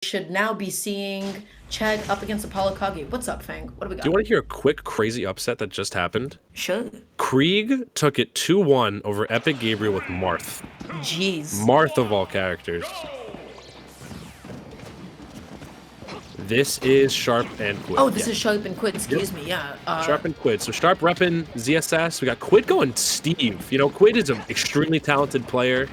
should now be seeing Chad up against Apollo Kage. What's up, Fang? What do we got? Do you want to hear a quick, crazy upset that just happened? Sure. Krieg took it 2-1 over Epic Gabriel with Marth. Jeez. Marth of all characters. This is Sharp and Quidd. Oh, this is Sharp and Quidd. Excuse me. Yeah. Sharp and Quidd. So Sharp repping ZSS. We got Quidd going Steve. You know, Quidd is an extremely talented player.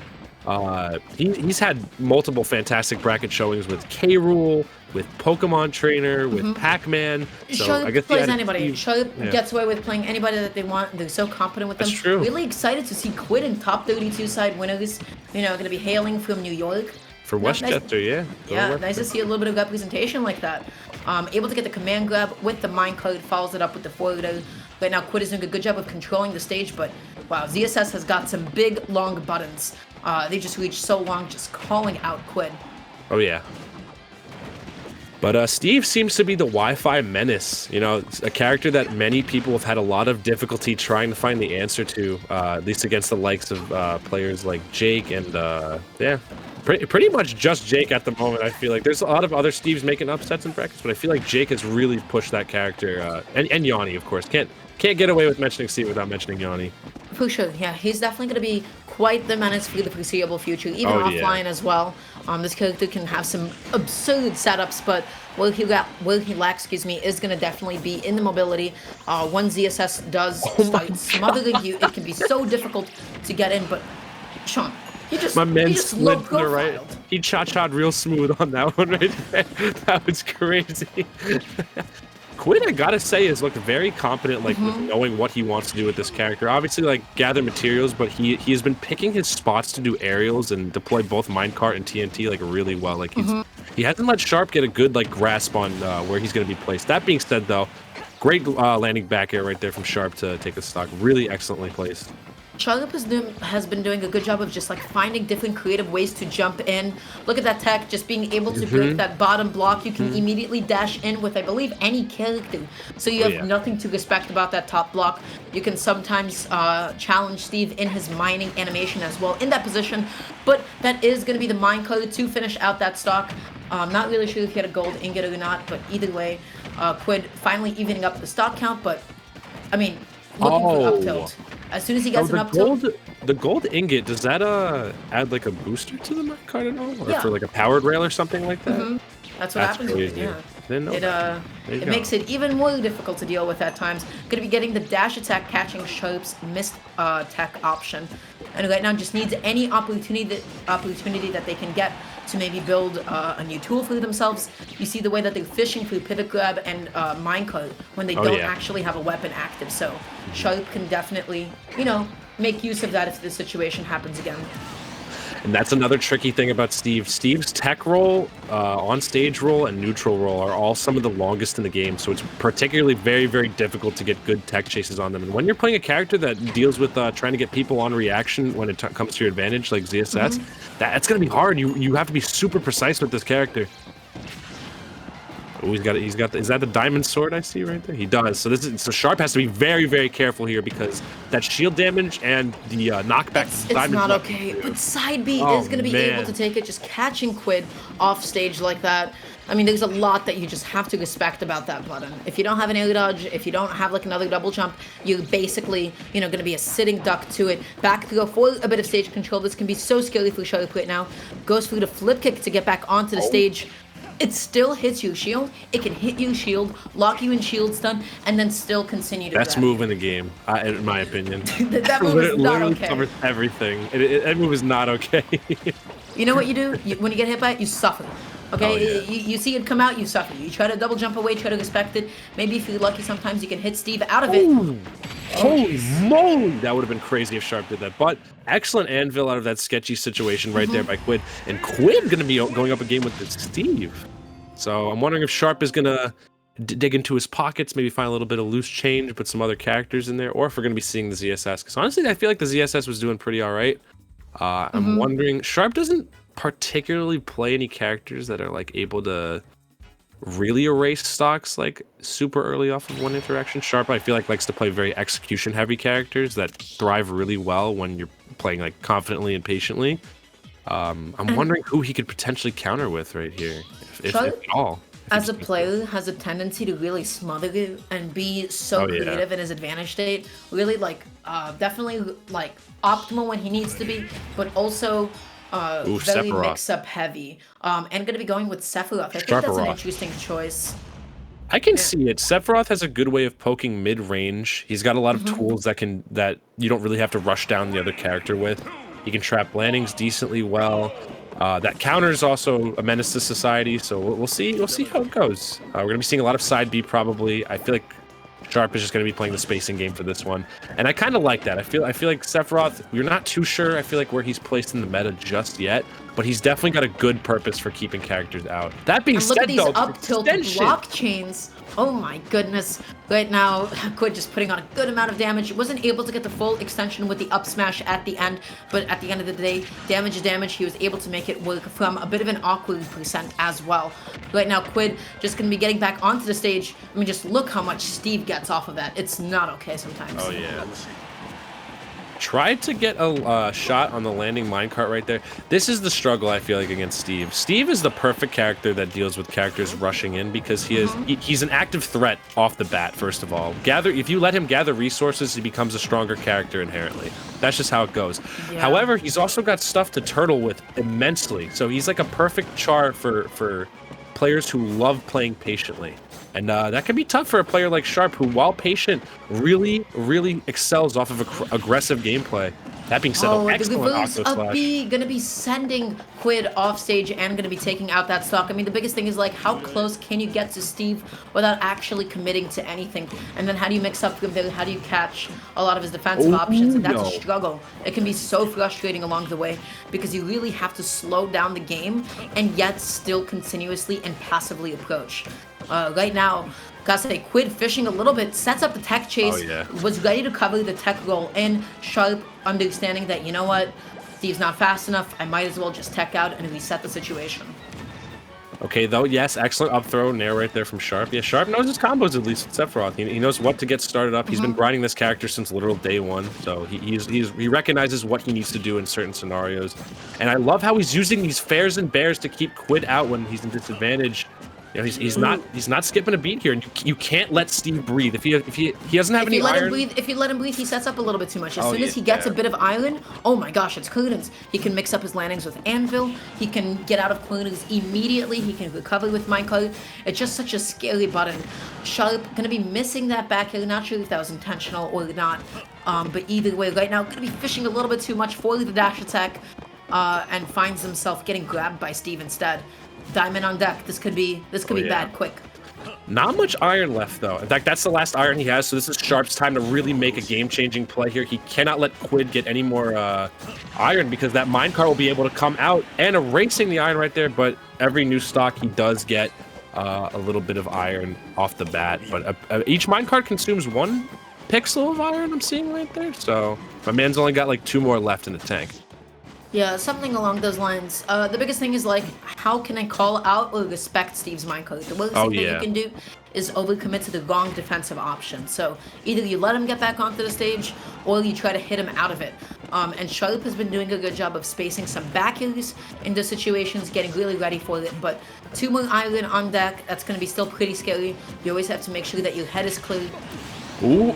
He's had multiple fantastic bracket showings with K. Rool, with Pokemon Trainer, with Pac-Man. So Sharp I guess plays anybody. Sharp gets away with playing anybody that they want. They're so competent with them. That's true. Really excited to see Quidd in top 32 side winners. You know, going to be hailing from New York. For Westchester, yeah. Yeah, nice to see a little bit of representation like that. Able to get the command grab with the minecart, follows it up with the forwarder. Right now, Quidd is doing a good job of controlling the stage, but wow, ZSS has got some big, long buttons. They just reach so long, just calling out Quidd. Oh, yeah. But Steve seems to be the Wi-Fi menace, you know, a character that many people have had a lot of difficulty trying to find the answer to, at least against the likes of players like Jake and, yeah. Pretty much just Jake at the moment, I feel like. There's a lot of other Steves making upsets in brackets, but I feel like Jake has really pushed that character. And Yanni, of course. Can't get away with mentioning Steve without mentioning Yanni. For sure, yeah. He's definitely going to be quite the menace for the foreseeable future, even offline as well. This character can have some absurd setups, but what he lacks, is going to definitely be in the mobility. When ZSS does start smothering you, it can be so difficult to get in, but Sean, my man slid to the right. He cha-cha'd real smooth on that one right there. That was crazy. Quidd, I gotta say, has looked very competent, like, with knowing what he wants to do with this character. Obviously, like, gather materials, but he has been picking his spots to do aerials and deploy both minecart and TNT, like, really well. Like, he hasn't let Sharp get a good, like, grasp on where he's gonna be placed. That being said, though, great landing back air right there from Sharp to take a stock. Really excellently placed. Sharp has been doing a good job of just like finding different creative ways to jump in. Look at that tech, just being able to break that bottom block. You can immediately dash in with, I believe, any character. So you have nothing to respect about that top block. You can sometimes challenge Steve in his mining animation as well in that position. But that is going to be the minecart to finish out that stock. Not really sure if he had a gold ingot or not, but either way, Quidd finally evening up the stock count. But, I mean, looking for up tilt. As soon as he gets an up tilt. The gold ingot, does that add like a booster to the minecart at all? Or for like a powered rail or something like that? That's what happens with it, yeah. It makes it even more difficult to deal with at times. Going to be getting the dash attack, catching Sharp's missed tech option. And right now just needs any opportunity that they can get to maybe build a new tool for themselves. You see the way that they're fishing through pivot grab and minecart when they don't actually have a weapon active. So Sharp can definitely, you know, make use of that if the situation happens again. And that's another tricky thing about Steve. Steve's tech roll, on-stage roll, and neutral roll are all some of the longest in the game, so it's particularly very, very difficult to get good tech chases on them. And when you're playing a character that deals with trying to get people on reaction when it comes to your advantage, like ZSS, that's going to be hard. You have to be super precise with this character. Oh, he's got is that the diamond sword I see right there? He does. So Sharp has to be very, very careful here because that shield damage and the knockback. It's not okay. But side B is going to be able to take it. Just catching Quidd off stage like that. I mean, there's a lot that you just have to respect about that button. If you don't have an air dodge, if you don't have like another double jump, you're basically, you know, going to be a sitting duck to it. Back to go for a bit of stage control. This can be so scary for Sharp right now. Goes through the flip kick to get back onto the stage. It still hits you shield. It can hit you shield, lock you in shield stun, and then still continue to Best move in the game, in my opinion. That move is not okay. Covers everything. That move is not okay. You know what you do? When you get hit by it, you suffer. Okay? You see it come out, you suffer. You try to double jump away, try to respect it. Maybe if you're lucky, sometimes you can hit Steve out of it. Holy moly! That would have been crazy if Sharp did that. But excellent anvil out of that sketchy situation right there by Quidd. And Quidd going to be going up a game with Steve. So I'm wondering if Sharp is going to dig into his pockets, maybe find a little bit of loose change, put some other characters in there, or if we're going to be seeing the ZSS. Because honestly, I feel like the ZSS was doing pretty all right. I'm wondering, Sharp doesn't particularly play any characters that are like able to really erase stocks like super early off of one interaction. Sharp, I feel like, likes to play very execution heavy characters that thrive really well when you're playing like confidently and patiently. I'm wondering who he could potentially counter with right here, if at all. As a player, has a tendency to really smother you and be so creative in his advantage state. Really, like, definitely, like, optimal when he needs to be, but also very mix-up heavy. And gonna be going with Sephiroth. I think that's an interesting choice. I can see it. Sephiroth has a good way of poking mid-range. He's got a lot of tools that you don't really have to rush down the other character with. He can trap landings decently well. That counter is also a menace to society, so we'll see how it goes. We're gonna be seeing a lot of side B probably. I feel like Sharp is just gonna be playing the spacing game for this one, and I kind of like that. I feel like Sephiroth, we're not too sure. I feel like where he's placed in the meta just yet, but he's definitely got a good purpose for keeping characters out. That being said, though, look at these up tilt block chains. Oh my goodness. Right now, Quidd just putting on a good amount of damage. Wasn't able to get the full extension with the up smash at the end, but at the end of the day, damage is damage. He was able to make it work from a bit of an awkward percent as well. Right now, Quidd just going to be getting back onto the stage. I mean, just look how much Steve gets off of that. It's not okay sometimes. Oh, yeah. Tried to get a shot on the landing minecart right there. This is the struggle I feel like against Steve. Steve is the perfect character that deals with characters rushing in because he's an active threat off the bat. First of all, if you let him gather resources, he becomes a stronger character inherently. That's just how it goes. Yeah. However, he's also got stuff to turtle with immensely. So he's like a perfect char for players who love playing patiently. And that can be tough for a player like Sharp, who, while patient, really, really excels off of aggressive gameplay. That being said, excellent Octo Slash. Gonna be sending Quidd off stage and gonna be taking out that stock. I mean, the biggest thing is, like, how close can you get to Steve without actually committing to anything? And then how do you mix up him? How do you catch a lot of his defensive options? And that's a struggle. It can be so frustrating along the way because you really have to slow down the game and yet still continuously and passively approach. Right now, gotta say, Quidd fishing a little bit, sets up the tech chase, was ready to cover the tech roll in. Sharp understanding that, you know what, Steve's not fast enough, I might as well just tech out and reset the situation. Okay, though, yes, excellent up throw, nair right there from Sharp. Yeah, Sharp knows his combos, at least with Sephiroth. He knows what to get started up. He's been grinding this character since literal day one, so he recognizes what he needs to do in certain scenarios. And I love how he's using these fairs and bears to keep Quidd out when he's in disadvantage. You know, he's not skipping a beat here, and you can't let Steve breathe. If he doesn't have any iron, if you let him breathe, he sets up a little bit too much. As soon as he gets a bit of iron, oh my gosh, it's curtains. He can mix up his landings with anvil. He can get out of corners immediately. He can recover with minecart. It's just such a scary button. Sharp gonna be missing that back here. Not sure if that was intentional or not. But either way, right now gonna be fishing a little bit too much for the dash attack, and finds himself getting grabbed by Steve instead. Diamond on deck. This could be bad quick. Not much iron left, though. In fact, that's the last iron he has, so this is Sharp's time to really make a game-changing play here. He cannot let Quidd get any more iron because that minecart will be able to come out and erasing the iron right there, but every new stock he does get a little bit of iron off the bat. But each minecart consumes 1 pixel of iron, I'm seeing right there, so my man's only got like 2 more left in the tank. Yeah, something along those lines. The biggest thing is, like, how can I call out or respect Steve's minecart? The worst thing that you can do is overcommit to the wrong defensive option. So either you let him get back onto the stage, or you try to hit him out of it. And Sharp has been doing a good job of spacing some back airs into situations, getting really ready for it. But 2 more iron on deck, that's going to be still pretty scary. You always have to make sure that your head is clear. Ooh.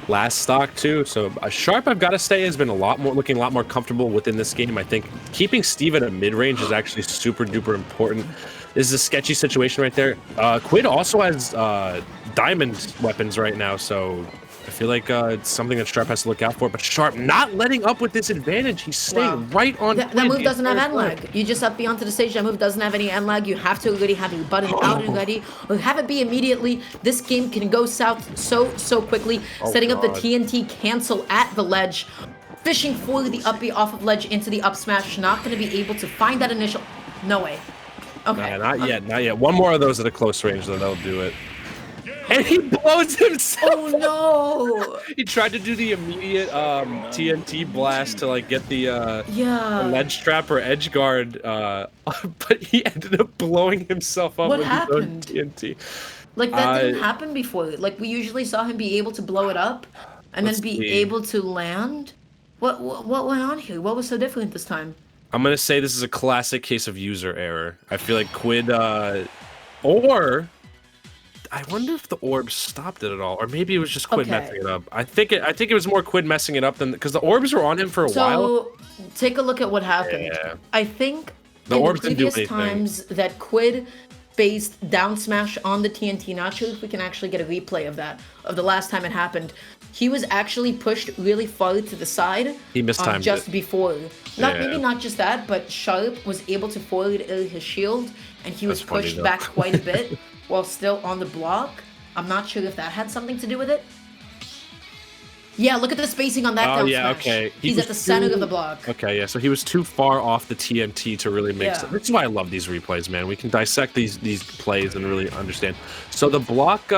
Last stock too, so Sharp, I've got to say, has been looking a lot more comfortable within this game. I think keeping Steve at a mid-range is actually super duper important. This is a sketchy situation right there. Quidd also has diamond weapons right now, so I feel like it's something that Sharp has to look out for. But Sharp not letting up with this advantage. He's staying right on. That move doesn't have end lag. You just up beyond to the stage. That move doesn't have any end lag. You have to already have your button out and ready, or have it be immediately. This game can go south so quickly. Setting up the TNT cancel at the ledge, fishing for the up B off of ledge into the up smash. Not going to be able to find that initial. No way. Okay. Nah, not yet. One more of those at a close range, though, that'll do it. And he blows himself. Oh no! He tried to do the immediate TNT blast to like get the ledge trap or edge guard, but he ended up blowing himself up with his own TNT. Like that didn't happen before. Like we usually saw him be able to blow it up and then be able to land. What went on here? What was so different this time? I'm gonna say this is a classic case of user error. I feel like Quidd, or I wonder if the orb stopped it at all, or maybe it was just Quidd messing it up. I think it was more Quidd messing it up than because the orbs were on him for a while. So take a look at what happened. Yeah. I think The orbs didn't do previous anything. times that Quidd faced down smash on the TNT, not sure if we can actually get a replay of that, of the last time it happened. He was actually pushed really far to the side. He mistimed just it. before. Maybe not just that, but Sharp was able to forward his shield, and he was pushed back quite a bit while still on the block. I'm not sure if that had something to do with it. Yeah, look at the spacing on that down smash. Okay. He's at the center of the block. Okay, yeah, so he was too far off the TNT to really make sense. This is why I love these replays, man. We can dissect these plays and really understand. So the block,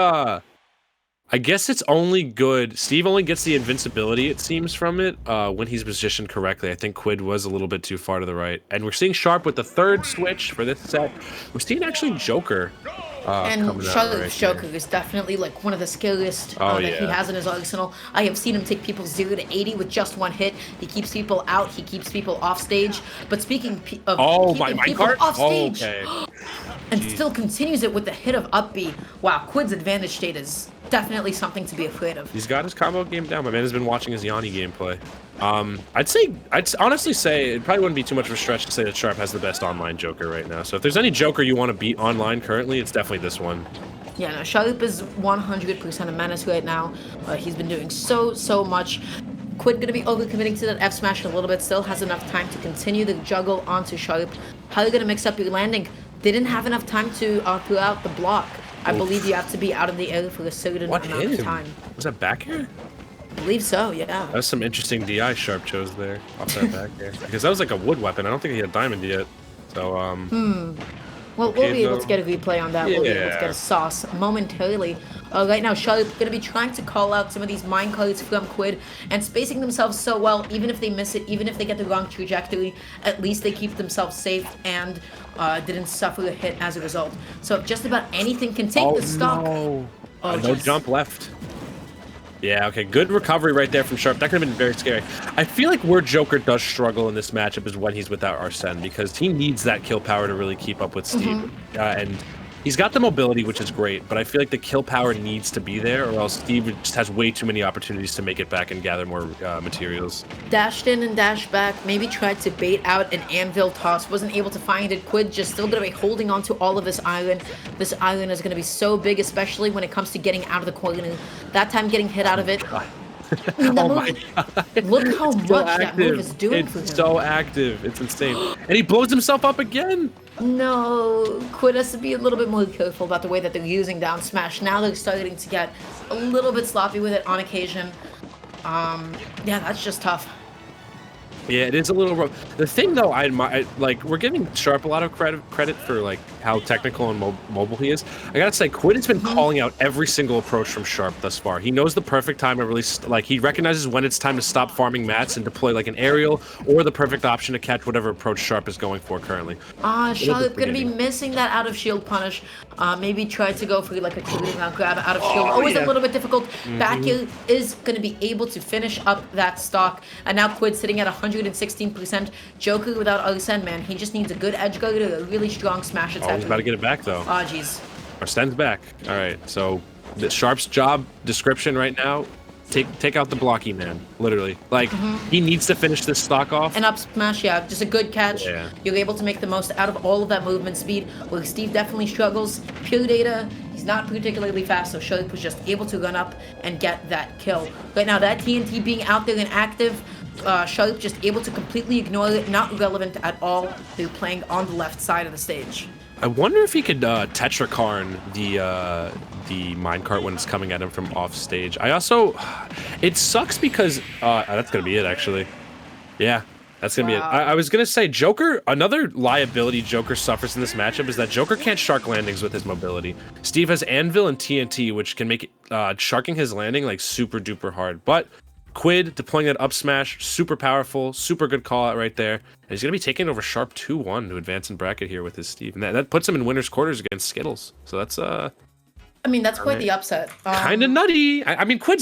I guess it's only good. Steve only gets the invincibility, it seems, from it when he's positioned correctly. I think Quidd was a little bit too far to the right. And we're seeing Sharp with the third switch for this set. We're seeing actually Joker. And Sharp's Joker is definitely like one of the scariest that he has in his arsenal. I have seen him take people 0 to 80 with just one hit. He keeps people out. He keeps people off stage. But speaking of keeping people off stage, and still continues it with the hit of up B. Wow, Quidd's advantage state is definitely something to be afraid of. He's got his combo game down. My man has been watching his Yanni gameplay. I'd honestly say it probably wouldn't be too much of a stretch to say that Sharp has the best online Joker right now. So if there's any Joker you want to beat online currently, it's definitely this one. Yeah, no, Sharp is 100% a menace right now. He's been doing so much. Quidd gonna be overcommitting to that F smash a little bit. Still has enough time to continue the juggle onto Sharp. How are you gonna mix up your landing? Didn't have enough time to throw out the block. I believe you have to be out of the air for a certain amount of time. Was that back air? I believe so, yeah. That was some interesting DI Sharp chose there off that back air. Because that was like a wood weapon. I don't think he had diamond yet. So, Well, we'll be able to get a replay on that. We'll be able to get a sauce momentarily. Right now, Sharp going to be trying to call out some of these mine cards from Quidd and spacing themselves so well, even if they miss it, even if they get the wrong trajectory, at least they keep themselves safe and didn't suffer a hit as a result. So just about anything can take the stock. No jump left. Yeah, okay, good recovery right there from Sharp. That could have been very scary. I feel like where Joker does struggle in this matchup is when he's without Arsene, because he needs that kill power to really keep up with Steve. And he's got the mobility, which is great, but I feel like the kill power needs to be there, or else Steve just has way too many opportunities to make it back and gather more materials. Dashed in and dashed back, maybe tried to bait out an anvil toss, wasn't able to find it. Quidd just still going to be holding on to all of this iron. This iron is going to be so big, especially when it comes to getting out of the corner. That time getting hit out of it. Oh my god. Look how much that move is doing for him. It's so active. It's insane. And he blows himself up again. No, Quidd has to be a little bit more careful about the way that they're using down smash. Now they're starting to get a little bit sloppy with it on occasion. Yeah, that's just tough. Yeah, it is a little rough. The thing, though, like, we're giving Sharp a lot of credit for, like, how technical and mobile he is. I gotta say, Quidd has been calling out every single approach from Sharp thus far. He knows the perfect time to really, like, he recognizes when it's time to stop farming mats and deploy, like, an aerial or the perfect option to catch whatever approach Sharp is going for currently. Sharp gonna be missing that out of shield punish. Maybe try to go for, like, a grab out of shield. Always a little bit difficult. Back heel is gonna be able to finish up that stock. And now Quidd sitting at 116%. Joker without Arsene, man. He just needs a good edge guard or a really strong smash attack. He's about to get it back, though. Oh, jeez. Arsene's back. All right, so the Sharp's job description right now, take out the blocky man, literally. Like, he needs to finish this stock off. And up smash, yeah, just a good catch. Yeah. You're able to make the most out of all of that movement speed. Where Steve definitely struggles. Pure data, he's not particularly fast, so Sharp was just able to run up and get that kill. Right now, that TNT being out there and active, Sharp just able to completely ignore it, not relevant at all. They're playing on the left side of the stage. I wonder if he could Tetrakarn the minecart when it's coming at him from off stage. I also, it sucks because that's gonna be it actually. Yeah, that's gonna be it. I was gonna say Joker. Another liability Joker suffers in this matchup is that Joker can't shark landings with his mobility. Steve has Anvil and TNT, which can make sharking his landing like super duper hard, but Quidd deploying that up smash, super powerful, super good call out right there. And he's going to be taking over Sharp 2-1 to advance in bracket here with his Steve. And that puts him in winner's quarters against Skittles. So that's, I mean, that's quite the upset. Kind of nutty. I mean, Quidd's